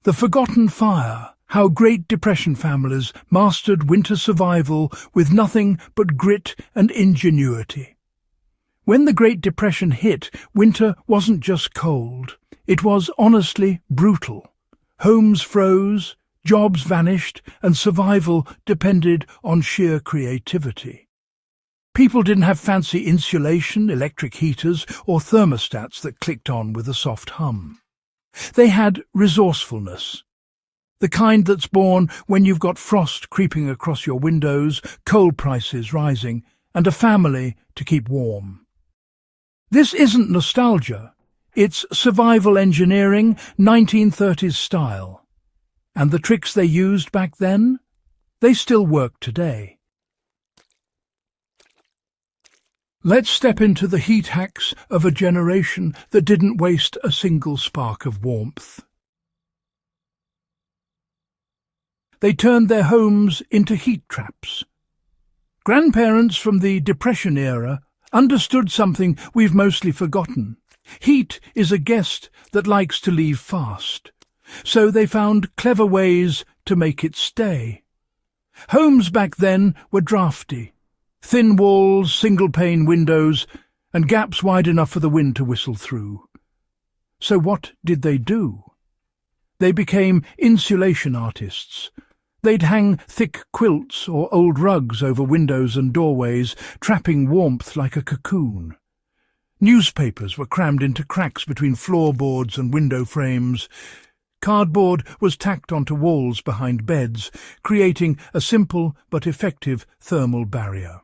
The Forgotten Fire: How Great Depression Families Mastered Winter Survival with Nothing but Grit and Ingenuity. When the Great Depression hit, winter wasn't just cold. It was honestly brutal. Homes froze, jobs vanished, and survival depended on sheer creativity. People didn't have fancy insulation, electric heaters, or thermostats that clicked on with a soft hum. They had resourcefulness. The kind that's born when you've got frost creeping across your windows, coal prices rising, and a family to keep warm. This isn't nostalgia. It's survival engineering, 1930s style. And the tricks they used back then? They still work today. Let's step into the heat hacks of a generation that didn't waste a single spark of warmth. They turned their homes into heat traps. Grandparents from the Depression era understood something we've mostly forgotten. Heat is a guest that likes to leave fast. So they found clever ways to make it stay. Homes back then were drafty. Thin walls, single-pane windows, and gaps wide enough for the wind to whistle through. So what did they do? They became insulation artists. They'd hang thick quilts or old rugs over windows and doorways, trapping warmth like a cocoon. Newspapers were crammed into cracks between floorboards and window frames. Cardboard was tacked onto walls behind beds, creating a simple but effective thermal barrier.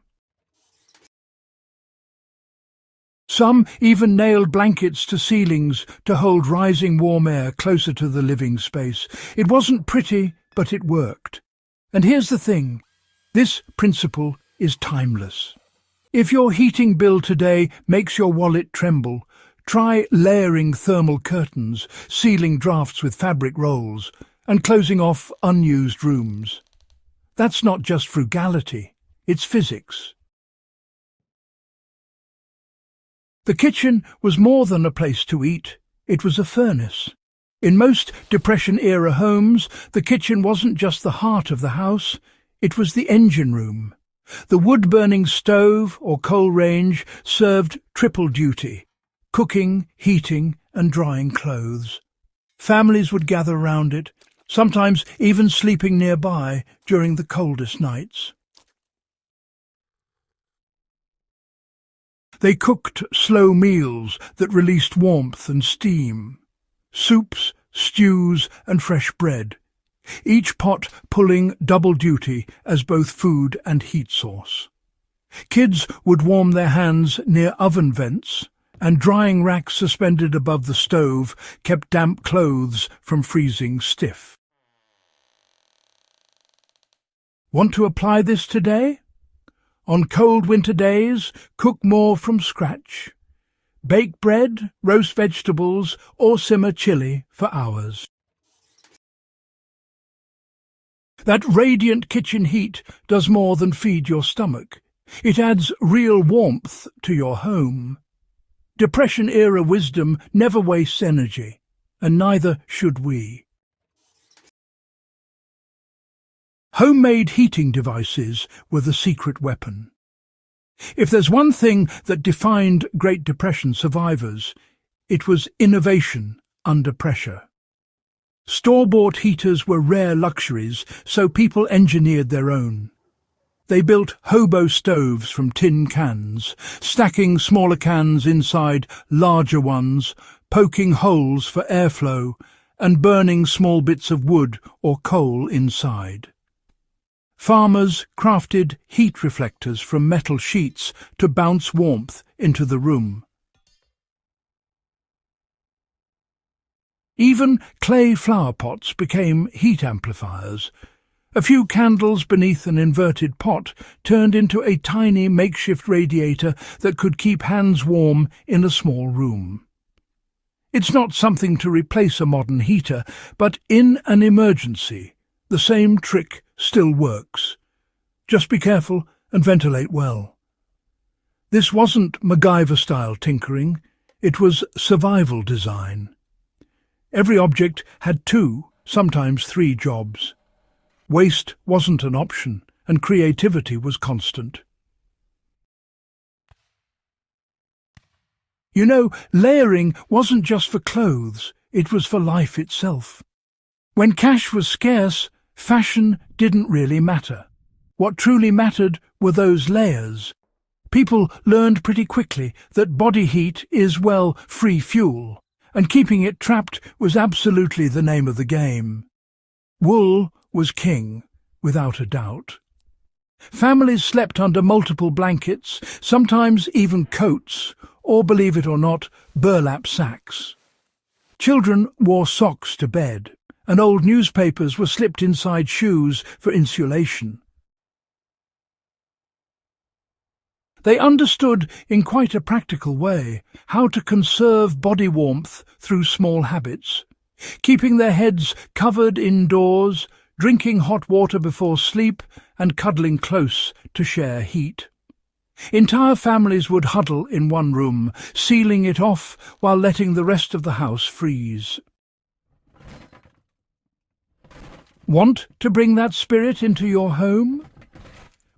Some even nailed blankets to ceilings to hold rising warm air closer to the living space. It wasn't pretty, but it worked. And here's the thing. This principle is timeless. If your heating bill today makes your wallet tremble, try layering thermal curtains, sealing drafts with fabric rolls, and closing off unused rooms. That's not just frugality, it's physics. The kitchen was more than a place to eat, it was a furnace. In most Depression-era homes, the kitchen wasn't just the heart of the house, it was the engine room. The wood-burning stove or coal range served triple duty: cooking, heating, and drying clothes. Families would gather round it, sometimes even sleeping nearby during the coldest nights. They cooked slow meals that released warmth and steam. Soups, stews, and fresh bread. Each pot pulling double duty as both food and heat source. Kids would warm their hands near oven vents, and drying racks suspended above the stove kept damp clothes from freezing stiff. Want to apply this today? On cold winter days, cook more from scratch. Bake bread, roast vegetables, or simmer chili for hours. That radiant kitchen heat does more than feed your stomach. It adds real warmth to your home. Depression-era wisdom never wastes energy, and neither should we. Homemade heating devices were the secret weapon. If there's one thing that defined Great Depression survivors, it was innovation under pressure. Store-bought heaters were rare luxuries, so people engineered their own. They built hobo stoves from tin cans, stacking smaller cans inside larger ones, poking holes for airflow, and burning small bits of wood or coal inside. Farmers crafted heat reflectors from metal sheets to bounce warmth into the room. Even clay flower pots became heat amplifiers. A few candles beneath an inverted pot turned into a tiny makeshift radiator that could keep hands warm in a small room. It's not something to replace a modern heater, but in an emergency, the same trick still works. Just be careful and ventilate well. This wasn't MacGyver-style tinkering, it was survival design. Every object had two, sometimes 3 jobs. Waste wasn't an option, and creativity was constant. You know, layering wasn't just for clothes, it was for life itself. When cash was scarce, fashion didn't really matter. What truly mattered were those layers. People learned pretty quickly that body heat is, well, free fuel, and keeping it trapped was absolutely the name of the game. Wool was king, without a doubt. Families slept under multiple blankets, sometimes even coats, or, believe it or not, burlap sacks. Children wore socks to bed, and old newspapers were slipped inside shoes for insulation. They understood in quite a practical way how to conserve body warmth through small habits, keeping their heads covered indoors, drinking hot water before sleep, and cuddling close to share heat. Entire families would huddle in one room, sealing it off while letting the rest of the house freeze. Want to bring that spirit into your home?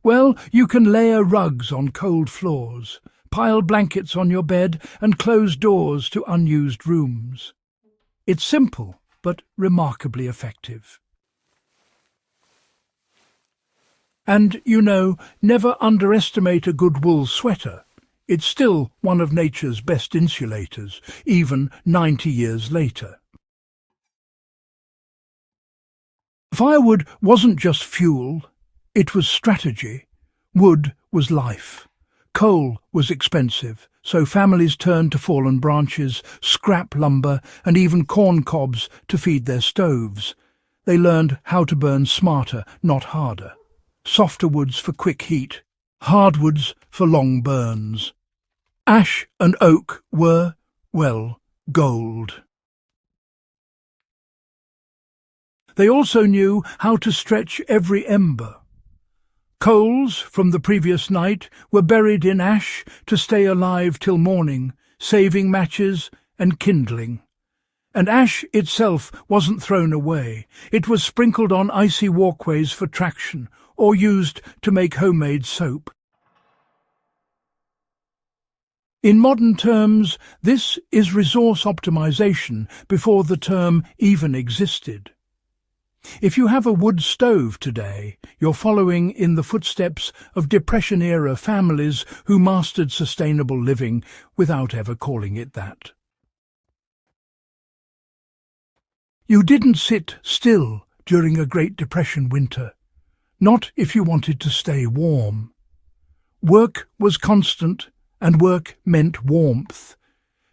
Well, you can layer rugs on cold floors, pile blankets on your bed, and close doors to unused rooms. It's simple, but remarkably effective. And, you know, never underestimate a good wool sweater. It's still one of nature's best insulators, even 90 years later. Firewood wasn't just fuel, it was strategy. Wood was life. Coal was expensive, so families turned to fallen branches, scrap lumber, and even corn cobs to feed their stoves. They learned how to burn smarter, not harder. Softer woods for quick heat, hardwoods for long burns. Ash and oak were, well, gold. They also knew how to stretch every ember. Coals from the previous night were buried in ash to stay alive till morning, saving matches and kindling. And ash itself wasn't thrown away. It was sprinkled on icy walkways for traction, or used to make homemade soap. In modern terms, this is resource optimization before the term even existed. If you have a wood stove today, you're following in the footsteps of Depression-era families who mastered sustainable living without ever calling it that. You didn't sit still during a Great Depression winter. Not if you wanted to stay warm. Work was constant, and work meant warmth.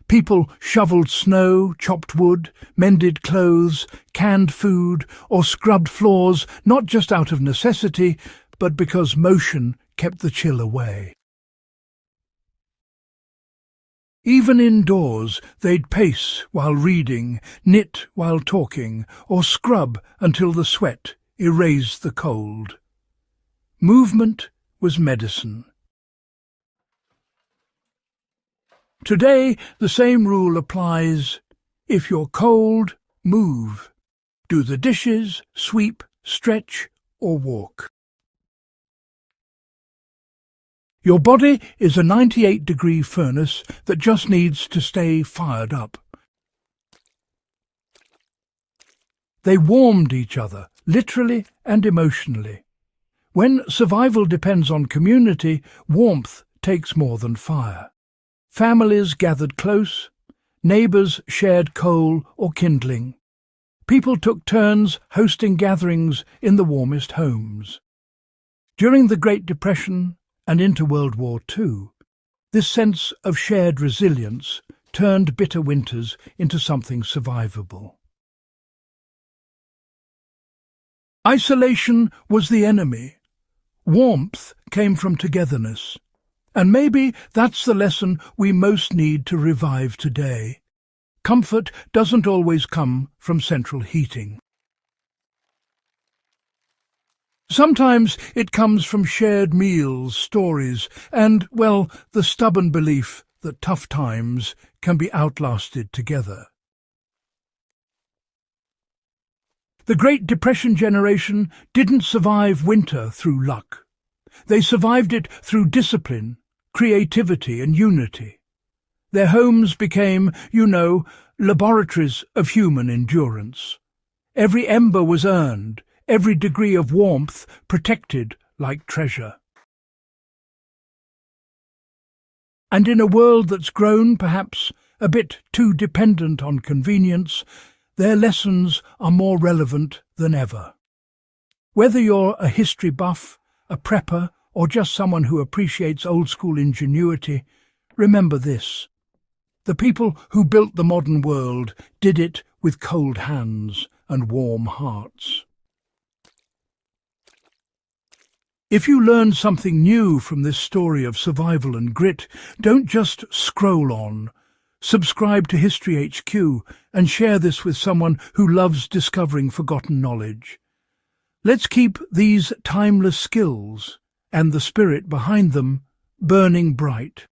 People shoveled snow, chopped wood, mended clothes, canned food, or scrubbed floors, not just out of necessity, but because motion kept the chill away. Even indoors, they'd pace while reading, knit while talking, or scrub until the sweat erased the cold. Movement was medicine. Today, the same rule applies. If you're cold, move. Do the dishes, sweep, stretch, or walk. Your body is a 98-degree furnace that just needs to stay fired up. They warmed each other, literally and emotionally. When survival depends on community, warmth takes more than fire. Families gathered close, neighbours shared coal or kindling. People took turns hosting gatherings in the warmest homes. During the Great Depression and into World War II, this sense of shared resilience turned bitter winters into something survivable. Isolation was the enemy. Warmth came from togetherness. And maybe that's the lesson we most need to revive today. Comfort doesn't always come from central heating. Sometimes it comes from shared meals, stories, and, well, the stubborn belief that tough times can be outlasted together. The Great Depression generation didn't survive winter through luck. They survived it through discipline, creativity and unity. Their homes became, laboratories of human endurance. Every ember was earned, every degree of warmth protected like treasure. And in a world that's grown, perhaps, a bit too dependent on convenience, their lessons are more relevant than ever. Whether you're a history buff, a prepper, or just someone who appreciates old-school ingenuity, remember this. The people who built the modern world did it with cold hands and warm hearts. If you learned something new from this story of survival and grit, don't just scroll on. Subscribe to HistoryHQ and share this with someone who loves discovering forgotten knowledge. Let's keep these timeless skills, and the spirit behind them, burning bright.